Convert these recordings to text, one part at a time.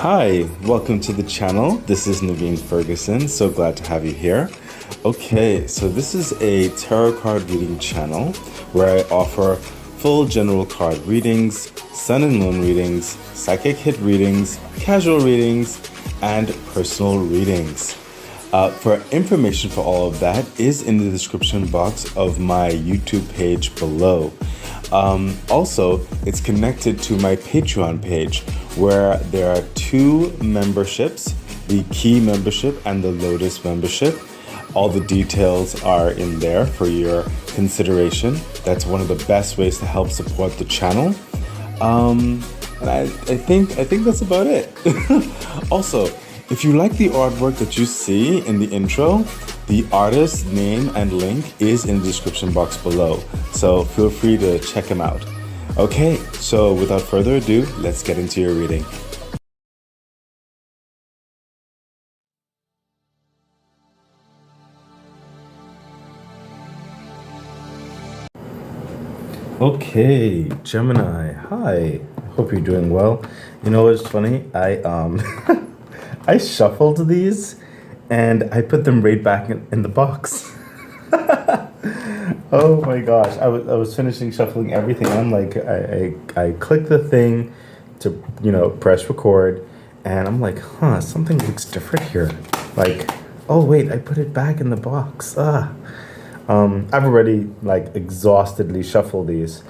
Hi, welcome to the channel. This is Naveen Ferguson. So glad to have you here. Okay, so this is a tarot card reading channel where I offer full general card readings, sun and moon readings, psychic hit readings, casual readings, and personal readings. For information for all of that is in the description box of my YouTube page below. Also, it's connected to my Patreon page where there are two memberships, the Key membership and the Lotus membership. All the details are in there for your consideration. That's one of the best ways to help support the channel. And I think that's about it. Also, if you like the artwork that you see in the intro, the artist's name and link is in the description box below, so feel free to check him out. Okay, so without further ado, let's get into your reading. Okay, Gemini, hi. Hope you're doing well. You know what's funny? I shuffled these and I put them right back in the box. Oh my gosh, I was finishing shuffling everything and I'm like, I clicked the thing to, press record, and I'm like, something looks different here. Like, oh wait, I put it back in the box. I've already exhaustedly shuffled these.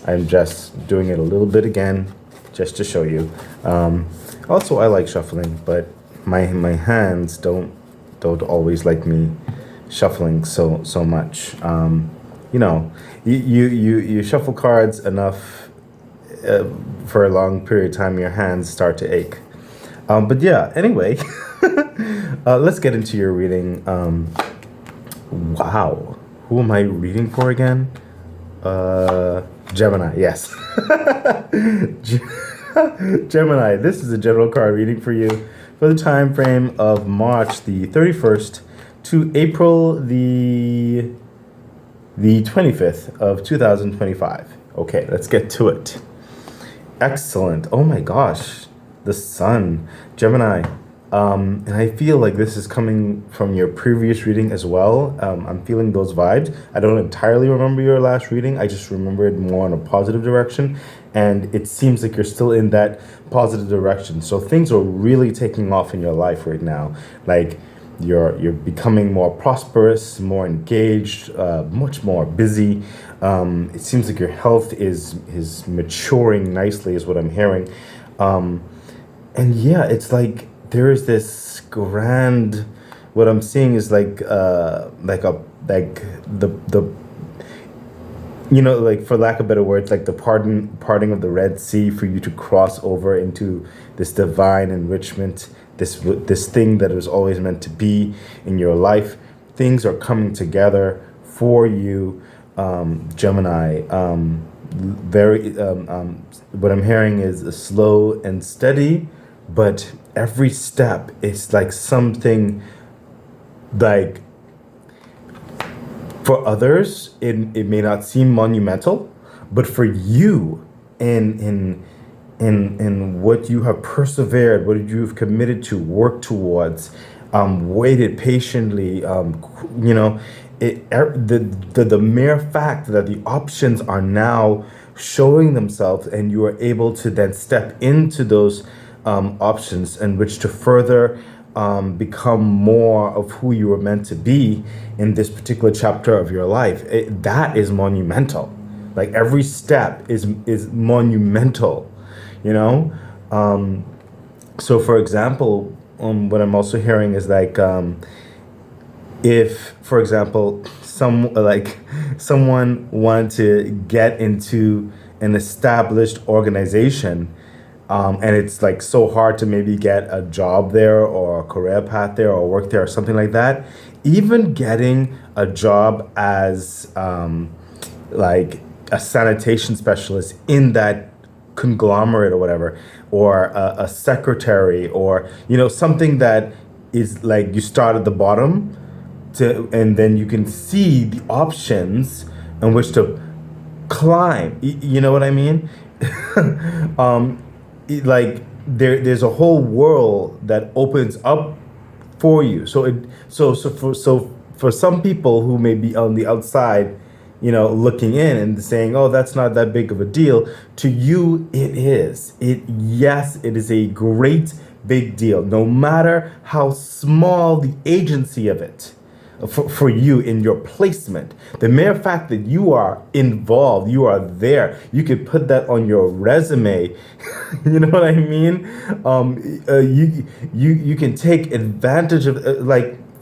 I'm just doing it a little bit again just to show you. Also, I like shuffling, but my hands don't always like me shuffling so much. You shuffle cards enough for a long period of time, your hands start to ache. But yeah, anyway, let's get into your reading. Wow, who am I reading for again? Gemini, yes. Gemini, this is a general card reading for you for the time frame of March the 31st to April the 25th of 2025. Okay, let's get to it. Excellent. Oh my gosh, the sun. Gemini, and I feel like this is coming from your previous reading as well. I'm feeling those vibes. I don't entirely remember your last reading. I just remember it more in a positive direction. And it seems like you're still in that positive direction. So things are really taking off in your life right now. Like you're becoming more prosperous, more engaged, much more busy. It seems like your health is maturing nicely is what I'm hearing. And yeah, it's like there is this grand, what I'm seeing is the for lack of better words, like the parting of the Red Sea for you to cross over into this divine enrichment, this thing that was always meant to be in your life. Things are coming together for you, Gemini. What I'm hearing is a slow and steady, but every step is like something like, for others, it may not seem monumental, but for you, in what you have persevered, what you've committed to, work towards, waited patiently, the mere fact that the options are now showing themselves, and you are able to then step into those options in which to further become more of who you were meant to be in this particular chapter of your life. That is monumental. Like every step is monumental, So for example, what I'm also hearing is like, if, for example, someone wanted to get into an established organization, and it's like so hard to maybe get a job there or a career path there or work there or something like that. Even getting a job as like a sanitation specialist in that conglomerate or whatever, or a secretary, or something that is like you start at the bottom and then you can see the options in which to climb. You know what I mean? Like there's a whole world that opens up for you. So for some people who may be on the outside, looking in and saying, "Oh, that's not that big of a deal." To you, it is. Yes, it is a great big deal, no matter how small the agency of it. For you in your placement, the mere fact that you are involved, you are there, you could put that on your resume. You know what I mean? You can take advantage of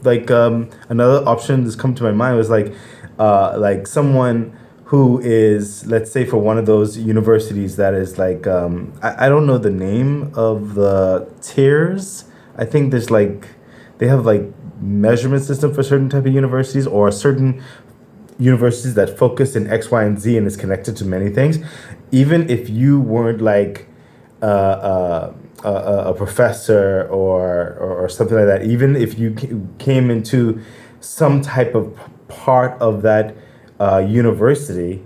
another option that's come to my mind was like someone who is, let's say, for one of those universities that is I don't know the name of the tiers. I think there's they have measurement system for certain type of universities, or certain universities that focus in X, Y, and Z and is connected to many things. Even if you weren't a professor or something like that, even if you came into some type of part of that university,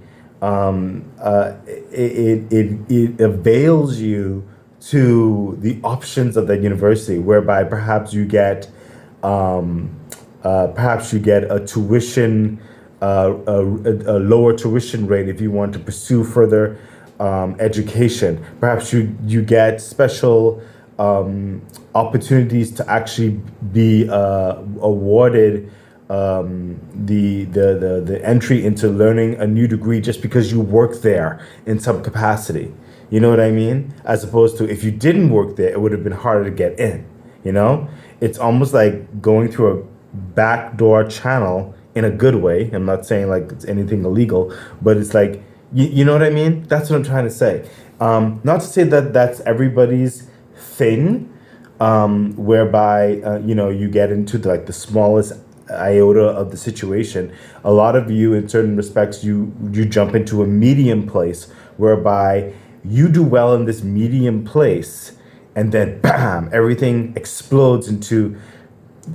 it avails you to the options of that university, whereby perhaps you get a tuition, a lower tuition rate if you want to pursue further education. Perhaps you get special opportunities to actually be awarded the entry into learning a new degree just because you work there in some capacity. You know what I mean? As opposed to if you didn't work there, it would have been harder to get in. It's almost like going through a backdoor channel in a good way. I'm not saying it's anything illegal, but it's you know what I mean? That's what I'm trying to say. Not to say that that's everybody's thing, whereby you get into the smallest iota of the situation. A lot of you, in certain respects, you jump into a medium place whereby you do well in this medium place, and then bam, everything explodes into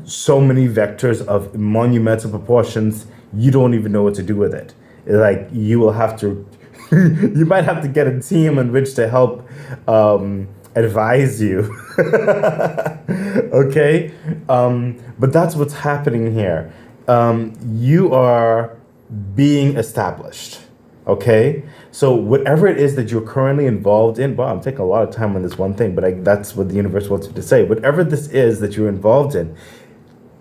so many vectors of monumental proportions. You don't even know what to do with it. You will have to, you might have to get a team in which to help advise you. Okay? But that's what's happening here. You are being established. Okay? So whatever it is that you're currently involved in, I'm taking a lot of time on this one thing, but that's what the universe wants me to say. Whatever this is that you're involved in,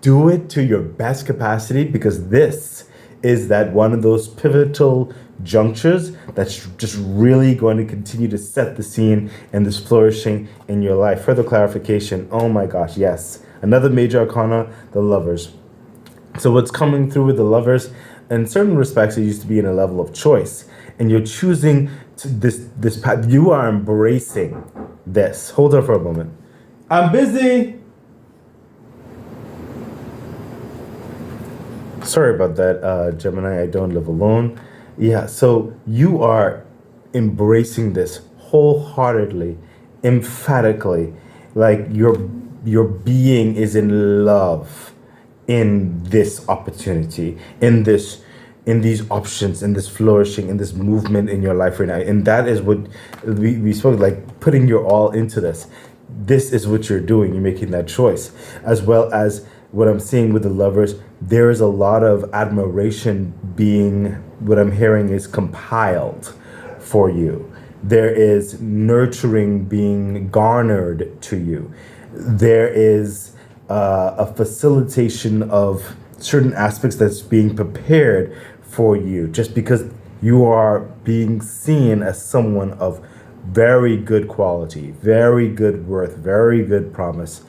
do it to your best capacity, because this is that one of those pivotal junctures that's just really going to continue to set the scene and this flourishing in your life. Further clarification, oh my gosh, yes. Another major arcana, the Lovers. So what's coming through with the Lovers, in certain respects, it used to be in a level of choice, and you're choosing this path. You are embracing this. Hold on for a moment. I'm busy. Sorry about that, Gemini. I don't live alone. Yeah, so you are embracing this wholeheartedly, emphatically, your being is in love in this opportunity, in these options, in this flourishing, in this movement in your life right now. And that is what we spoke, putting your all into this. This is what you're doing. You're making that choice. As well as what I'm seeing with the Lovers, there is a lot of admiration being, what I'm hearing is compiled for you. There is nurturing being garnered to you. There is a facilitation of certain aspects that's being prepared for you, just because you are being seen as someone of very good quality, very good worth, very good promise.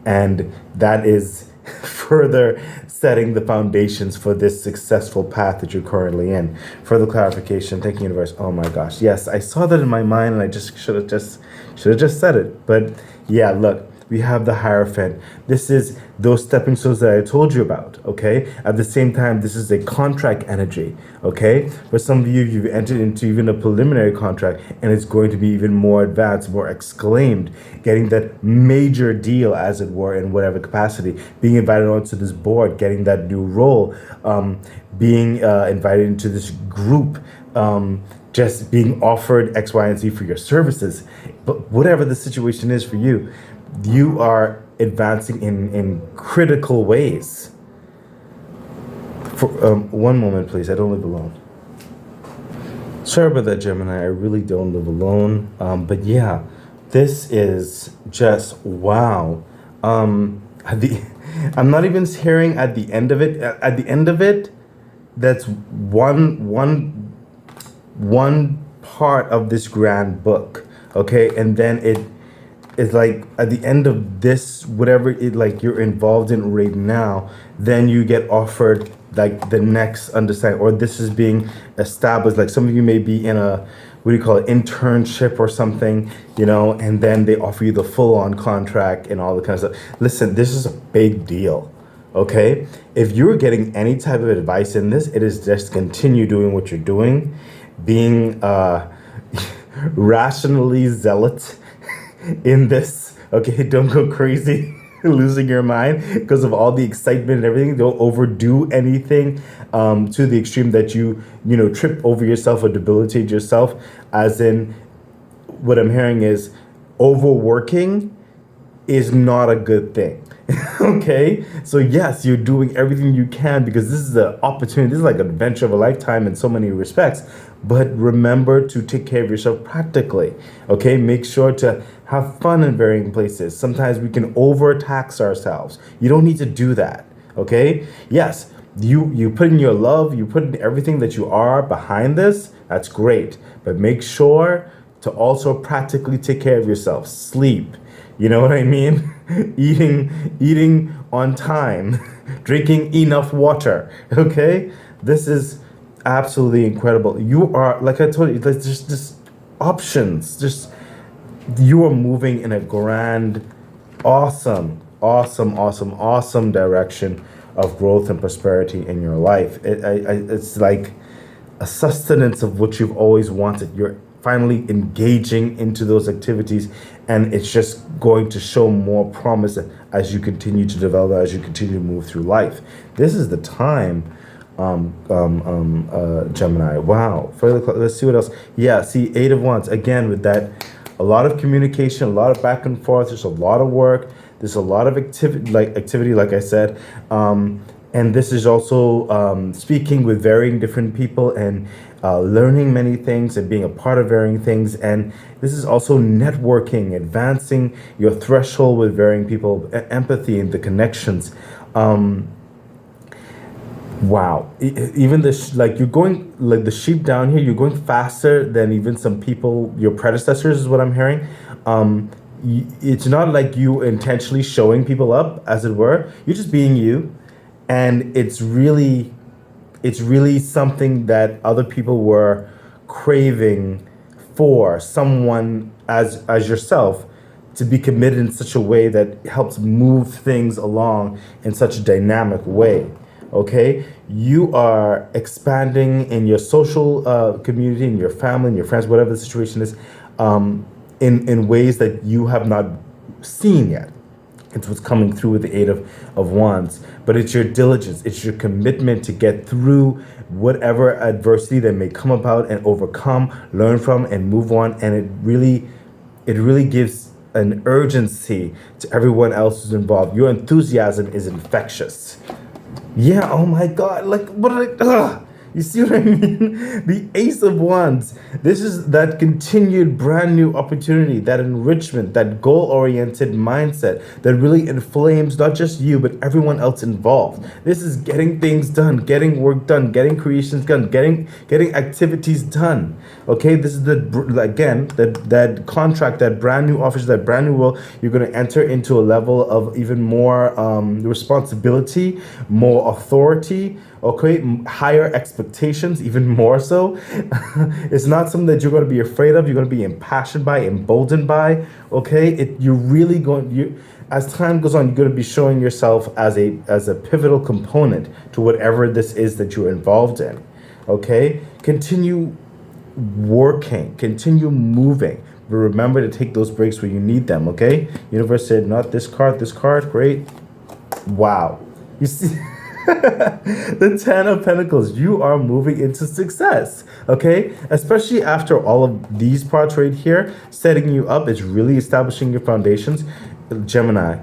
And that is further setting the foundations for this successful path that you're currently in. Further clarification, thank you, universe. Oh my gosh, yes, I saw that in my mind, and I just should have just said it. But yeah, look, we have the Hierophant. This is those stepping stones that I told you about, okay? At the same time, this is a contract energy, okay? For some of you, you've entered into even a preliminary contract, and it's going to be even more advanced, more exclaimed, getting that major deal, as it were, in whatever capacity, being invited onto this board, getting that new role, being invited into this group, just being offered X, Y, and Z for your services. But whatever the situation is for you, you are advancing in critical ways. For one moment, please. I don't live alone. Sorry about that, Gemini. I really don't live alone. But yeah, this is just wow. I'm not even hearing at the end of it. At the end of it, that's one part of this grand book. Okay, and then it's like at the end of this, whatever it like you're involved in right now, then you get offered like the next understanding, or this is being established. Like some of you may be in a, what do you call it, internship or something, you know, and then they offer you the full-on contract and all the kind of stuff. Listen, this is a big deal, okay? If you're getting any type of advice in this, it is just continue doing what you're doing, being rationally zealot in this, okay? Don't go crazy. Losing your mind because of all the excitement and everything. Don't overdo anything to the extreme that you trip over yourself or debilitate yourself. As in, what I'm hearing is overworking is not a good thing. Okay, so yes, you're doing everything you can because this is the opportunity. This is like an adventure of a lifetime in so many respects. But remember to take care of yourself practically. Okay, make sure to have fun in varying places. Sometimes we can overtax ourselves. You don't need to do that. Okay, yes, you put in your love, you put in everything that you are behind this. That's great, but make sure to also practically take care of yourself. Sleep. You know what I mean? Eating on time, drinking enough water. Okay, this is absolutely incredible. You are, like I told you, there's just options. Just you are moving in a grand, awesome direction of growth and prosperity in your life. It's like a sustenance of what you've always wanted. You're finally engaging into those activities, and it's just going to show more promise as you continue to develop, as you continue to move through life. This is the time, Gemini. Wow. Let's see what else. Yeah, see, 8 of Wands. Again, with that, a lot of communication, a lot of back and forth. There's a lot of work. There's a lot of activity, like I said. And this is also speaking with varying different people and learning many things and being a part of varying things. And this is also networking, advancing your threshold with varying people, empathy and the connections. Wow. Even like you're going, like the sheep down here, you're going faster than even some people, your predecessors is what I'm hearing. It's not like you intentionally showing people up, as it were. You're just being you. And it's really something that other people were craving for, someone as yourself to be committed in such a way that helps move things along in such a dynamic way. Okay, you are expanding in your social community, in your family, in your friends, whatever the situation is, in ways that you have not seen yet. It's what's coming through with the 8 of Wands. But it's your diligence, it's your commitment to get through whatever adversity that may come about and overcome, learn from, and move on. And it really gives an urgency to everyone else who's involved. Your enthusiasm is infectious. Yeah, oh my God, like, you see what I mean? The Ace of Wands. This is that continued brand new opportunity, that enrichment, that goal-oriented mindset that really inflames not just you, but everyone else involved. This is getting things done, getting work done, getting creations done, getting activities done. Okay, this is that contract, that brand new office, that brand new role. You're going to enter into a level of even more responsibility, more authority. Okay, higher expectations, even more so. It's not something that you're going to be afraid of. You're going to be impassioned by, emboldened by. Okay, you're really going. As time goes on, you're going to be showing yourself as a pivotal component to whatever this is that you're involved in. Okay, continue working, continue moving. But remember to take those breaks where you need them. Okay, universe said, not this card. This card, great. Wow, you see. The Ten of Pentacles, you are moving into success, okay? Especially after all of these parts right here, setting you up, it's really establishing your foundations. Gemini,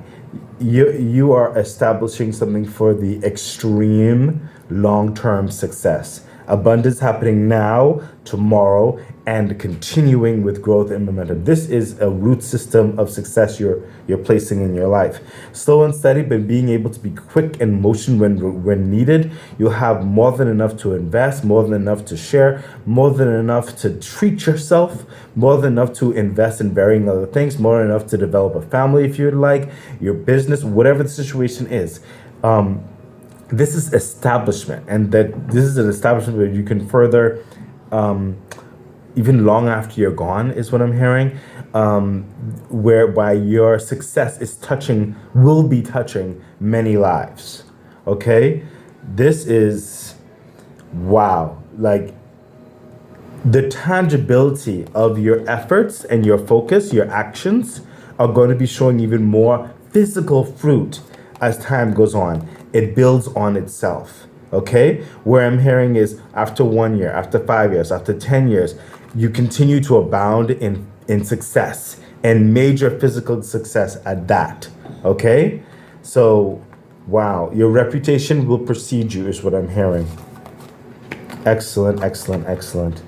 you are establishing something for the extreme long-term success. Abundance happening now, tomorrow, and continuing with growth and momentum. This is a root system of success you're placing in your life. Slow and steady, but being able to be quick in motion when needed. You'll have more than enough to invest, more than enough to share, more than enough to treat yourself, more than enough to invest in varying other things, more than enough to develop a family if you'd like, your business, whatever the situation is. This is establishment, and that this is an establishment where you can further, even long after you're gone, is what I'm hearing, whereby your success will be touching many lives. Okay, this is wow, like the tangibility of your efforts and your focus, your actions are going to be showing even more physical fruit as time goes on. It builds on itself, okay? Where I'm hearing is after 1 year, after 5 years, after 10 years, you continue to abound in success and major physical success at that, okay? So, wow, your reputation will precede you is what I'm hearing. Excellent, excellent, excellent.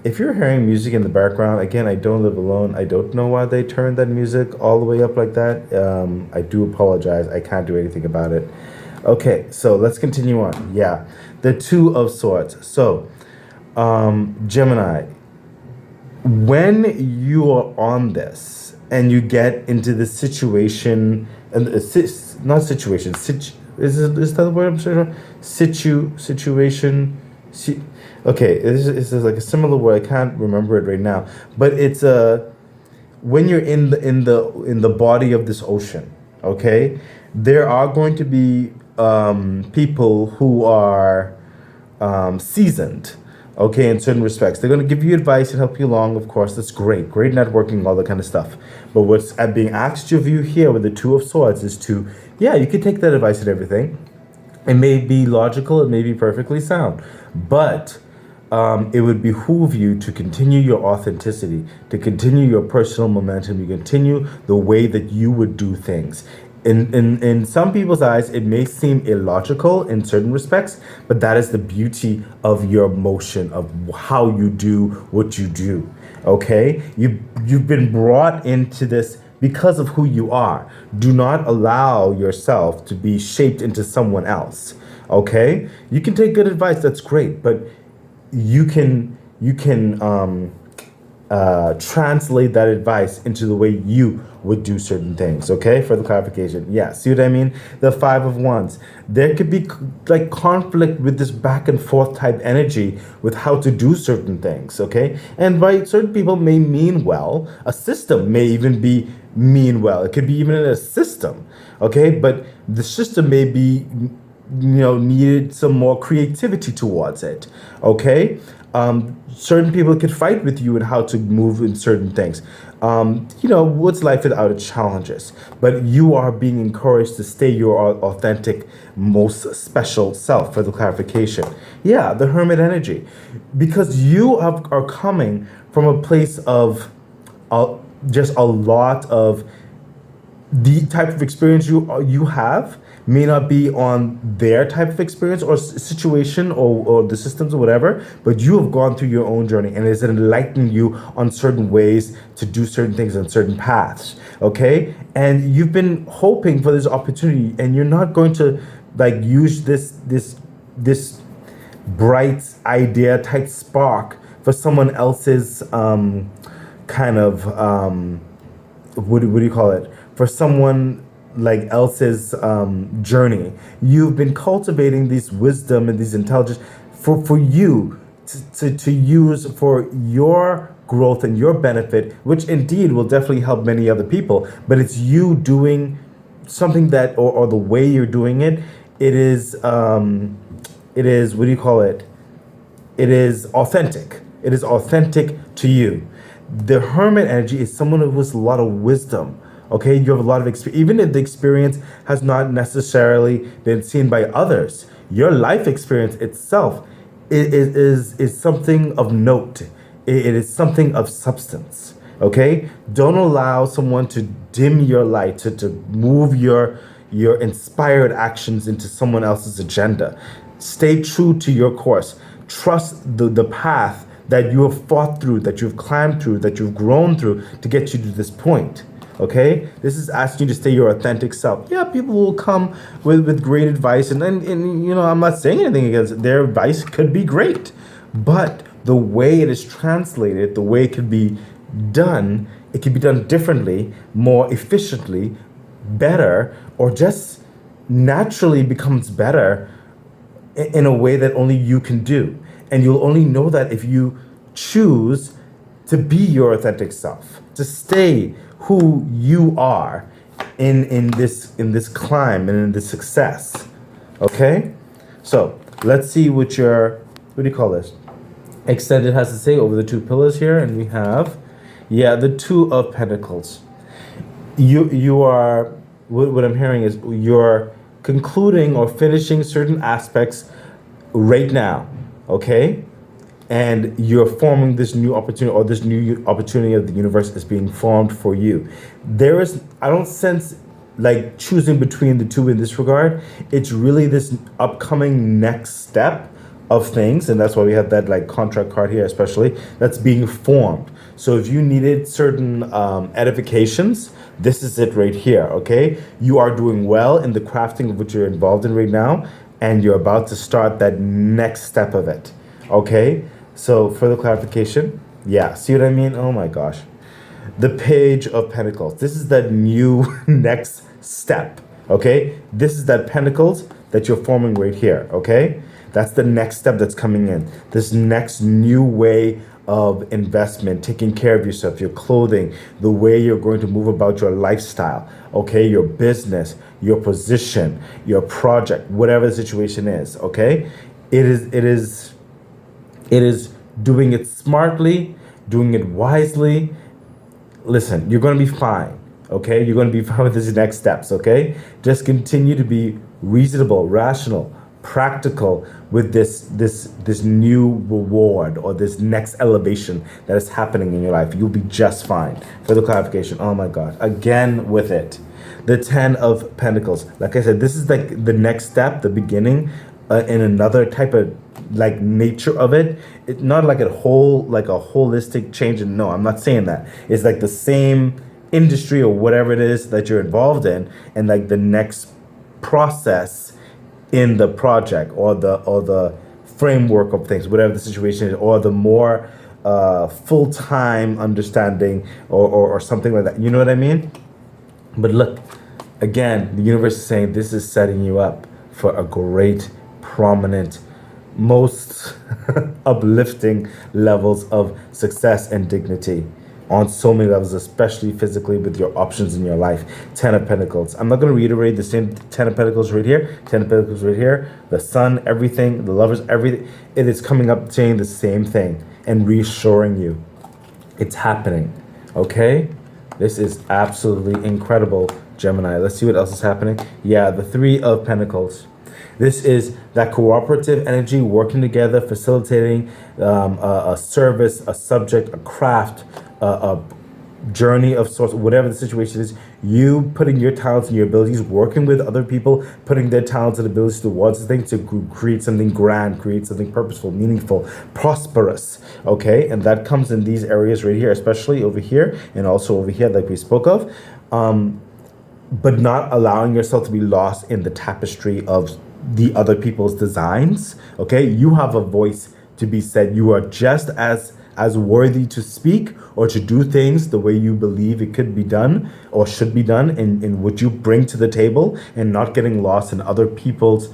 If you're hearing music in the background, again, I don't live alone. I don't know why they turned that music all the way up like that. I do apologize. I can't do anything about it. Okay, so let's continue on. Yeah, the Two of Swords. So, Gemini, when you are on this and you get into the situation, and not situation, is that the word I'm saying? Situation. Okay, this is like a similar word. I can't remember it right now, but it's when you're in the body of this ocean. Okay, there are going to be people who are seasoned. Okay, in certain respects, they're going to give you advice and help you along. Of course, that's great, great networking, all that kind of stuff. But what's being asked of you here with the Two of Swords is to, yeah, you can take that advice and everything. It may be logical, it may be perfectly sound, but it would behoove you to continue your authenticity, to continue your personal momentum, you continue the way that you would do things. In some people's eyes, it may seem illogical in certain respects, but that is the beauty of your motion, of how you do what you do. Okay? You've been brought into this because of who you are. Do not allow yourself to be shaped into someone else. Okay? You can take good advice, that's great, but you can translate that advice into the way you would do certain things. Okay, for the clarification. Yeah, see what I mean? The Five of Wands. There could be like conflict with this back and forth type energy with how to do certain things. Okay, and by certain people may mean well. A system may even be mean well. It could be even in a system. Okay, but the system may be, needed some more creativity towards it. Okay, certain people could fight with you in how to move in certain things. What's life without its challenges? But you are being encouraged to stay your authentic, most special self, for the clarification. Yeah, the Hermit energy, because you are coming from a place of just a lot of the type of experience you have may not be on their type of experience or situation or the systems or whatever, but you have gone through your own journey and it's enlightened you on certain ways to do certain things on certain paths. Okay, and you've been hoping for this opportunity, and you're not going to like use this bright idea type spark for someone else's kind of what do you call it, for someone like else's journey. You've been cultivating this wisdom and this intelligence for you to use for your growth and your benefit, which indeed will definitely help many other people. But it's you doing something that, or the way you're doing it, it is what do you call it? It is authentic. It is authentic to you. The Hermit energy is someone who has a lot of wisdom. Okay, you have a lot of experience, even if the experience has not necessarily been seen by others. Your life experience itself is something of note. It is something of substance. Okay, don't allow someone to dim your light, to move your inspired actions into someone else's agenda. Stay true to your course. Trust the path that you have fought through, that you've climbed through, that you've grown through to get you to this point. Okay, this is asking you to stay your authentic self. Yeah, people will come with great advice, and you know, I'm not saying anything against it. Their advice could be great, but the way it is translated, the way it could be done, it can be done differently, more efficiently, better, or just naturally becomes better in a way that only you can do. And you'll only know that if you choose to be your authentic self, to stay who you are in this climb and in this success. Okay? So let's see what your, what do you call this? Extended has to say over the two pillars here, and we have, yeah, the Two of Pentacles. You are, what I'm hearing is you're concluding or finishing certain aspects right now, okay? And you're forming this new opportunity, or this new opportunity of the universe is being formed for you. There is, I don't sense like choosing between the two in this regard. It's really this upcoming next step of things, and that's why we have that like contract card here, especially, that's being formed. So if you needed certain edifications, this is it right here, okay? You are doing well in the crafting of what you're involved in right now, and you're about to start that next step of it, okay? So further clarification, yeah, see what I mean? Oh my gosh. The Page of Pentacles. This is that new next step, okay? This is that Pentacles that you're forming right here, okay? That's the next step that's coming in. This next new way of investment, taking care of yourself, your clothing, the way you're going to move about your lifestyle, okay? Your business, your position, your project, whatever the situation is, okay? It is doing it smartly, doing it wisely. Listen, you're going to be fine, okay? You're going to be fine with these next steps, okay? Just continue to be reasonable, rational, practical with this new reward or this next elevation that is happening in your life. You'll be just fine. Further clarification, oh my God, again with it. The Ten of Pentacles. Like I said, this is like the next step, the beginning in another type of like nature of it. It's not like a holistic change. And no, I'm not saying that. It's like the same industry or whatever it is that you're involved in, and like the next process in the project or the framework of things, whatever the situation is, or the more full-time understanding or something like that. You know what I mean? But look, again, the universe is saying this is setting you up for a great, prominent, most uplifting levels of success and dignity on so many levels, especially physically with your options in your life. Ten of Pentacles. I'm not going to reiterate the same Ten of Pentacles right here. Ten of Pentacles right here. The Sun, everything, the Lovers, everything. It is coming up saying the same thing and reassuring you. It's happening. Okay? This is absolutely incredible, Gemini. Let's see what else is happening. Yeah, the Three of Pentacles. This is that cooperative energy, working together, facilitating a service, a subject, a craft, a journey of sorts, whatever the situation is. You putting your talents and your abilities, working with other people, putting their talents and abilities towards the thing to create something grand, create something purposeful, meaningful, prosperous, okay? And that comes in these areas right here, especially over here and also over here like we spoke of. But not allowing yourself to be lost in the tapestry of the other people's designs, okay? You have a voice to be said. You are just as worthy to speak or to do things the way you believe it could be done or should be done in what you bring to the table, and not getting lost in other people's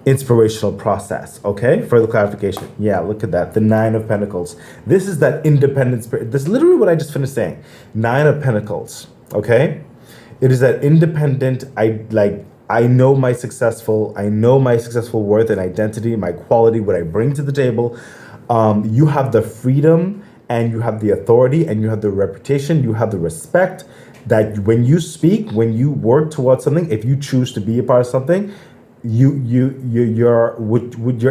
inspirational process, okay? Further clarification. Yeah, look at that. The Nine of Pentacles. This is that independent spirit. This is literally what I just finished saying. Nine of Pentacles, okay? It is that independent, I know my successful worth and identity, my quality, what I bring to the table. You have the freedom and you have the authority, and you have the reputation, you have the respect that when you speak, when you work towards something, if you choose to be a part of something, your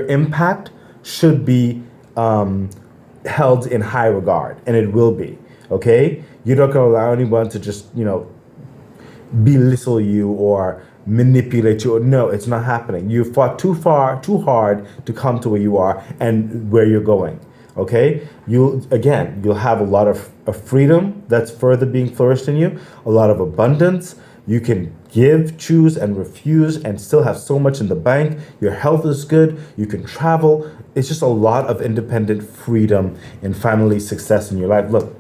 impact should be held in high regard, and it will be. Okay, you're not going to allow anyone to just belittle you or manipulate you. No, it's not happening. You fought too hard to come to where you are and where you're going. Okay, you'll have a lot of freedom that's further being flourished in you, a lot of abundance. You can give, choose, and refuse and still have so much in the bank. Your health is good. You can travel. It's just a lot of independent freedom and finally success in your life. Look,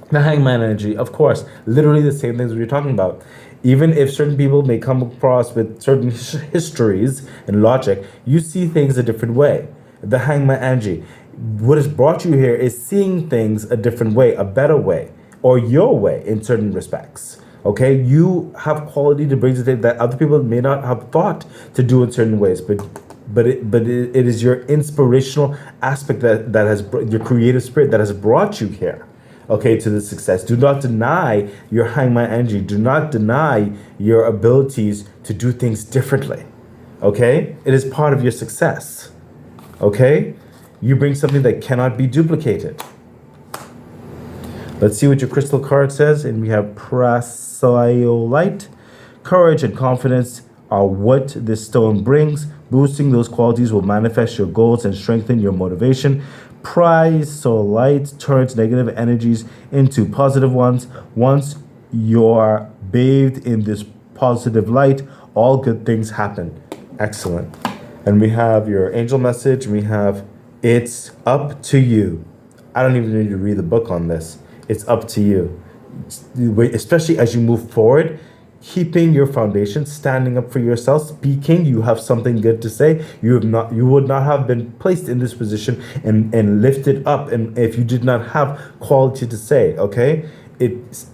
the hangman energy, of course, literally the same things we were talking about. Even if certain people may come across with certain histories and logic, you see things a different way. The hangman energy, what has brought you here is seeing things a different way, a better way, or your way in certain respects. Okay, you have quality to bring to the table that other people may not have thought to do in certain ways, but it is your inspirational aspect that has your creative spirit that has brought you here. Okay, to the success. Do not deny your hangman energy. Do not deny your abilities to do things differently. Okay, it is part of your success. Okay, you bring something that cannot be duplicated. Let's see what your crystal card says. And we have Prasiolite. Courage and confidence are what this stone brings. Boosting those qualities will manifest your goals and strengthen your motivation. Prasiolite turns negative energies into positive ones. Once you're bathed in this positive light, all good things happen. Excellent. And we have your angel message. We have, it's up to you. I don't even need to read the book on this. It's up to you. Especially as you move forward, keeping your foundation, standing up for yourself, speaking, you have something good to say. You would not have been placed in this position and lifted up, and if you did not have quality to say. Okay,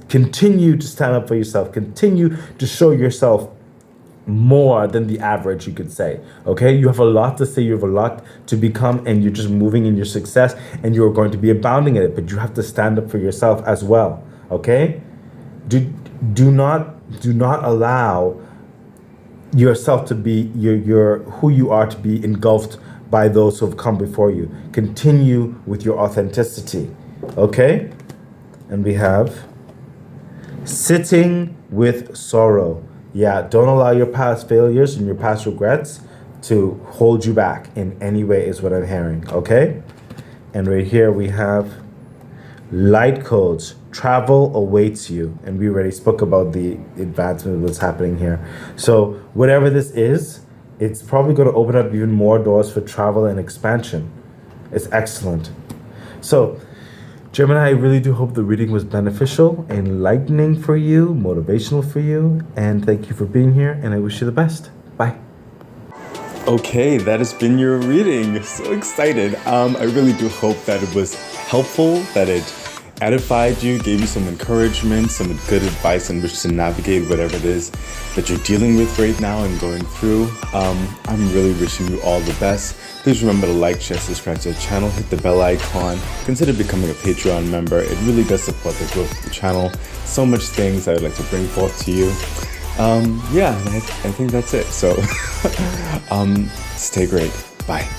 continue to stand up for yourself. Continue to show yourself more than the average, you could say. Okay, you have a lot to say, you have a lot to become, and you're just moving in your success, and you're going to be abounding in it, but you have to stand up for yourself as well. Okay, do not allow yourself to be your who you are to be engulfed by those who have come before you. Continue with your authenticity. Okay, and we have sitting with sorrow. Yeah, don't allow your past failures and your past regrets to hold you back in any way is what I'm hearing, okay? And right here we have light codes. Travel awaits you. And we already spoke about the advancement of what's happening here. So whatever this is, it's probably going to open up even more doors for travel and expansion. It's excellent. So Gemini, I really do hope the reading was beneficial, enlightening for you, motivational for you, and thank you for being here, and I wish you the best. Bye. Okay, that has been your reading. So excited. I really do hope that it was helpful, that it edified you, gave you some encouragement, some good advice on which to navigate whatever it is that you're dealing with right now and going through. I'm really wishing you all the best. Please remember to like, share, subscribe to the channel, hit the bell icon, consider becoming a Patreon member. It really does support the growth of the channel. So much things I would like to bring forth to you. Yeah, I think that's it. So stay great. Bye.